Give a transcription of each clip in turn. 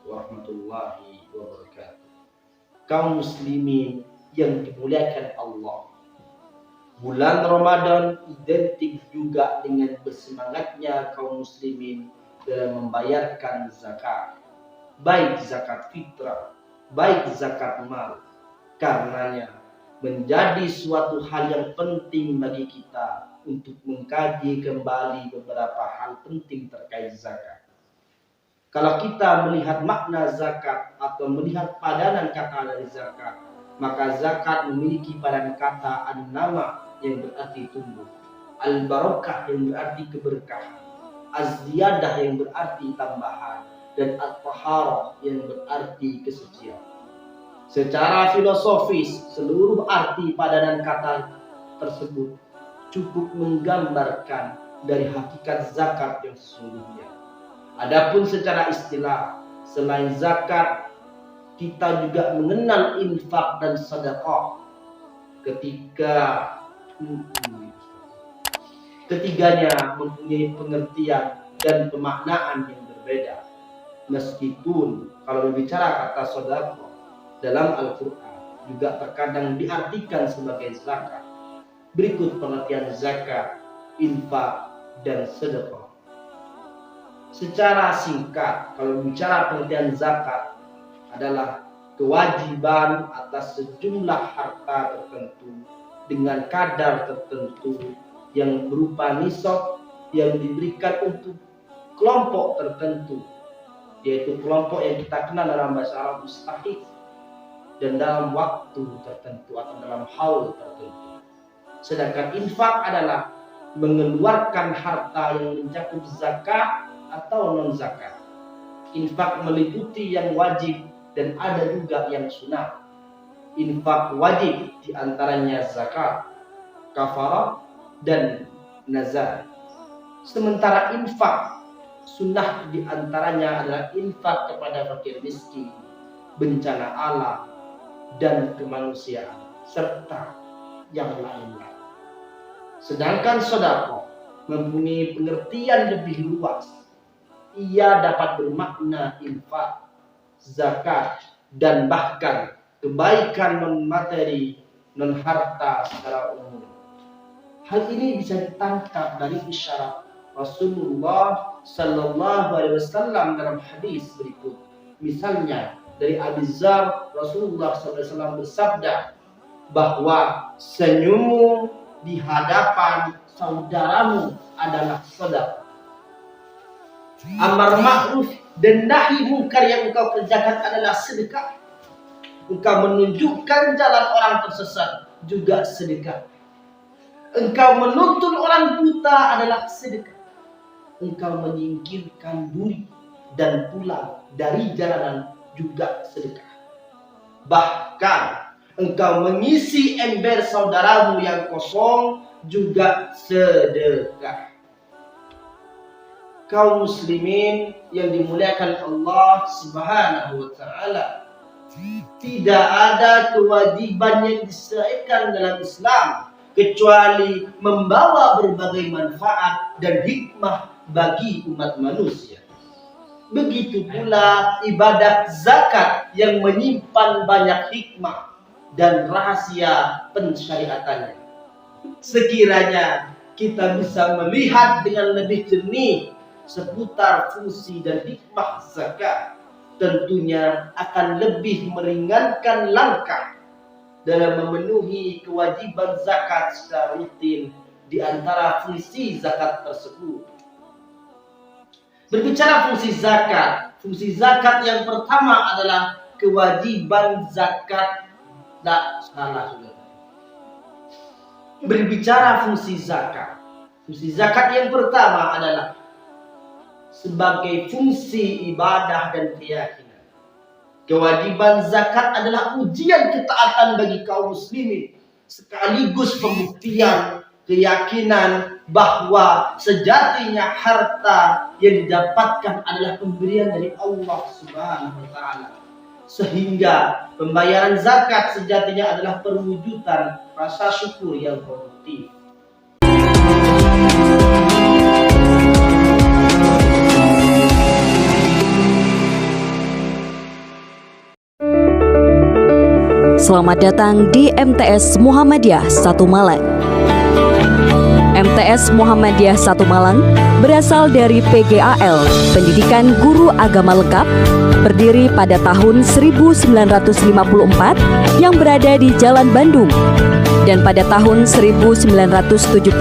warahmatullahi wabarakatuh. Kaum muslimin yang dimuliakan Allah, bulan Ramadan identik juga dengan bersemangatnya kaum muslimin dalam membayarkan zakat, baik zakat fitrah, baik zakat mal. Karenanya menjadi suatu hal yang penting bagi kita untuk mengkaji kembali beberapa hal penting terkait zakat. Kalau kita melihat makna zakat atau melihat padanan kata dari zakat, maka zakat memiliki padanan kata an-nama yang berarti tumbuh, al-barakah yang berarti keberkahan, az-ziyadah yang berarti tambahan, dan at-taharah yang berarti kesucian. Secara filosofis, seluruh arti padanan kata tersebut cukup menggambarkan dari hakikat zakat yang sesungguhnya. Adapun secara istilah, selain zakat, kita juga mengenal infak dan sedekah. Ketiganya mempunyai pengertian dan pemaknaan yang berbeda. Meskipun kalau berbicara kata sedekah dalam Al-Quran juga terkadang diartikan sebagai zakat. Berikut pengertian zakat, infak, dan sedekah. Secara singkat, kalau bicara pengertian zakat adalah kewajiban atas sejumlah harta tertentu dengan kadar tertentu yang berupa nisab yang diberikan untuk kelompok tertentu, yaitu kelompok yang kita kenal dalam bahasa Arab mustahik, dan dalam waktu tertentu atau dalam haul tertentu. Sedangkan infak adalah mengeluarkan harta yang mencakup zakat atau non zakat. Infak meliputi yang wajib dan ada juga yang sunnah. Infak wajib diantaranya zakat, kafarah, dan nazar. Sementara infak sunnah diantaranya adalah infak kepada fakir miskin, bencana alam, dan kemanusiaan, serta yang lain-lain. Sedangkan sedekah mempunyai pengertian lebih luas. Ia dapat bermakna infak, zakat, dan bahkan kebaikan non-materi, non-harta secara umum. Hal ini bisa ditangkap dari isyarat Rasulullah Sallallahu Alaihi Wasallam dalam hadis berikut. Misalnya dari Abi Dzar, Rasulullah SAW bersabda bahwa senyummu di hadapan saudaramu adalah sedekah. Amar ma'ruf dan nahi munkar yang engkau kerjakan adalah sedekah. Engkau menunjukkan jalan orang tersesat juga sedekah. Engkau menuntun orang buta adalah sedekah. Engkau menyingkirkan duri dan pulang dari jalanan juga sedekah. Bahkan engkau mengisi ember saudaramu yang kosong juga sedekah. Kaum muslimin yang dimuliakan Allah Subhanahu wa taala, tidak ada kewajiban yang disediakan dalam Islam kecuali membawa berbagai manfaat dan hikmah bagi umat manusia. Begitu pula ibadah zakat yang menyimpan banyak hikmah dan rahasia pensyariatannya. Sekiranya kita bisa melihat dengan lebih jernih seputar fungsi dan hikmah zakat, tentunya akan lebih meringankan langkah dalam memenuhi kewajiban zakat secara rutin di antara fungsi zakat tersebut. Berbicara fungsi zakat yang pertama adalah kewajiban zakat. Berbicara fungsi zakat yang pertama adalah sebagai fungsi ibadah dan keyakinan. Kewajiban zakat adalah ujian ketaatan bagi kaum muslimin, sekaligus pembuktian keyakinan bahwa sejatinya harta yang didapatkan adalah pemberian dari Allah Subhanahu wa taala. Sehingga pembayaran zakat sejatinya adalah perwujudan rasa syukur yang produktif. Selamat datang di MTS Muhammadiyah 1 Malang. MTS Muhammadiyah 1 Malang berasal dari PGAL, Pendidikan Guru Agama Lengkap, berdiri pada tahun 1954 yang berada di Jalan Bandung. Dan pada tahun 1978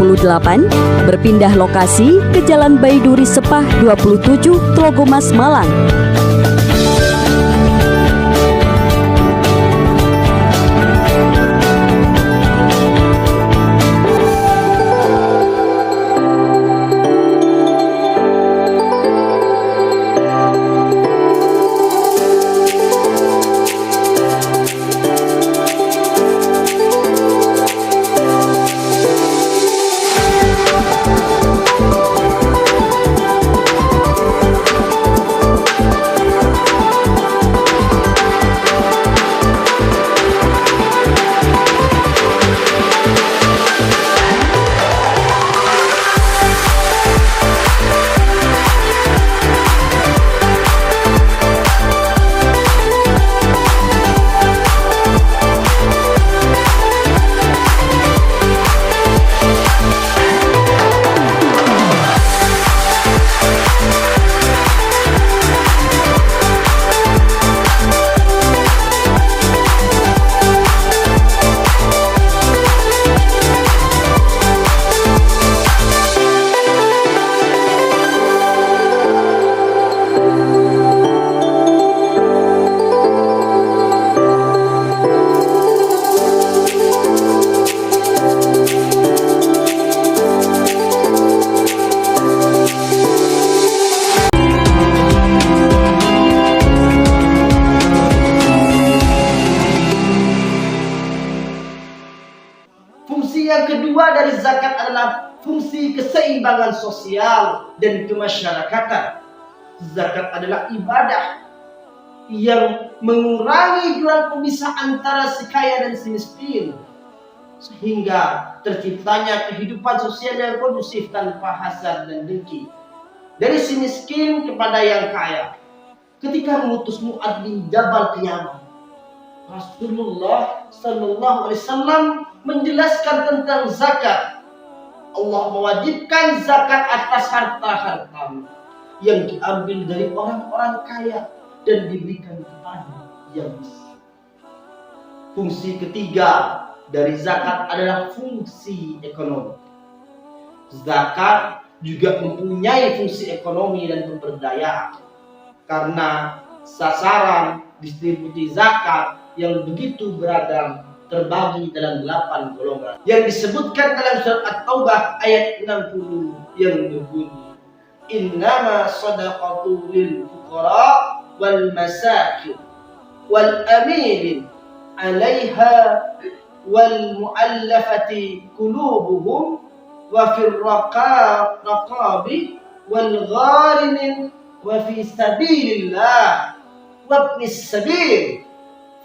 berpindah lokasi ke Jalan Baiduri Sepah 27, Tlogomas, Malang. Fungsi yang kedua dari zakat adalah fungsi keseimbangan sosial dan kemasyarakatan. Zakat adalah ibadah yang mengurangi jurang pemisah antara si kaya dan si miskin, sehingga terciptanya kehidupan sosial yang kondusif tanpa hasad dan dengki dari si miskin kepada yang kaya. Ketika mengutus Mu'adz bin Jabal ke Yaman, Rasulullah Sallallahu Alaihi Wasallam menjelaskan tentang zakat. Allah mewajibkan zakat atas harta-harta yang diambil dari orang-orang kaya dan diberikan kepada yang miskin. Fungsi ketiga dari zakat adalah fungsi ekonomi. Zakat juga mempunyai fungsi ekonomi dan pemberdayaan, karena sasaran distribusi zakat yang begitu beragam terbagi dalam 8 golongan yang disebutkan dalam surat At-Taubah ayat 60 yang berbunyi, innama shadaqatu lil fuqara wal masakin wal amilin 'alaiha wal mu'allafati qulubuhum wa fir raqabi wal gharimin wa fi sabilillah wa ibnis sabil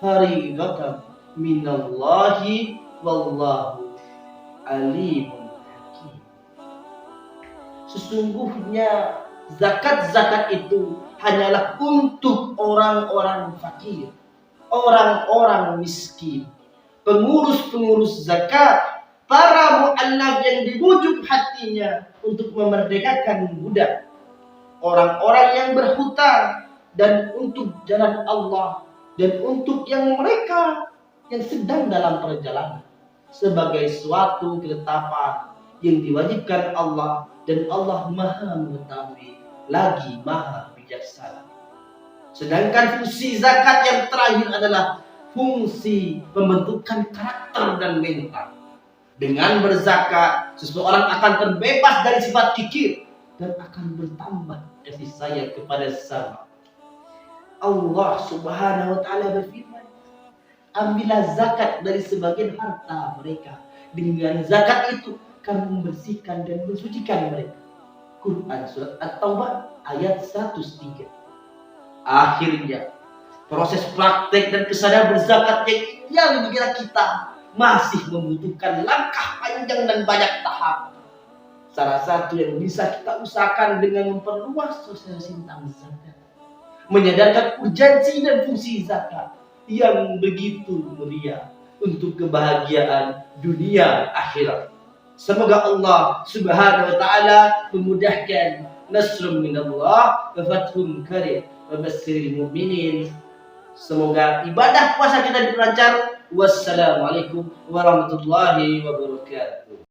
faridatan minallahi wallahu alimun hakim. Sesungguhnya zakat-zakat itu hanyalah untuk orang-orang fakir, orang-orang miskin, pengurus-pengurus zakat, para mu'allaf yang dibujuk hatinya untuk memerdekakan budak, orang-orang yang berhutang, dan untuk jalan Allah, dan untuk yang mereka yang sedang dalam perjalanan, sebagai suatu ketetapan yang diwajibkan Allah, dan Allah Maha mengetahui lagi Maha bijaksana. Sedangkan fungsi zakat yang terakhir adalah fungsi pembentukan karakter dan mental. Dengan berzakat, seseorang akan terbebas dari sifat kikir dan akan bertambah kasih sayang kepada sesama. Allah Subhanahu wa Ta'ala berfirman, ambillah zakat dari sebagian harta mereka. Dengan zakat itu kami membersihkan dan mensucikan mereka. Quran surat At-Taubah ayat 103. Akhirnya, proses praktek dan kesadaran berzakat yang ideal bagi kita masih membutuhkan langkah panjang dan banyak tahap. Salah satu yang bisa kita usahakan dengan memperluas sosialisasi tentang zakat, menyadarkan urgensi dan fungsi zakat, yang begitu mulia untuk kebahagiaan dunia akhirat. Semoga Allah Subhanahu wa taala memudahkan nasrun minallah wa fathun qarib wa basyiril mu'minin. Semoga ibadah puasa kita diperlancar. Wassalamualaikum warahmatullahi wabarakatuh.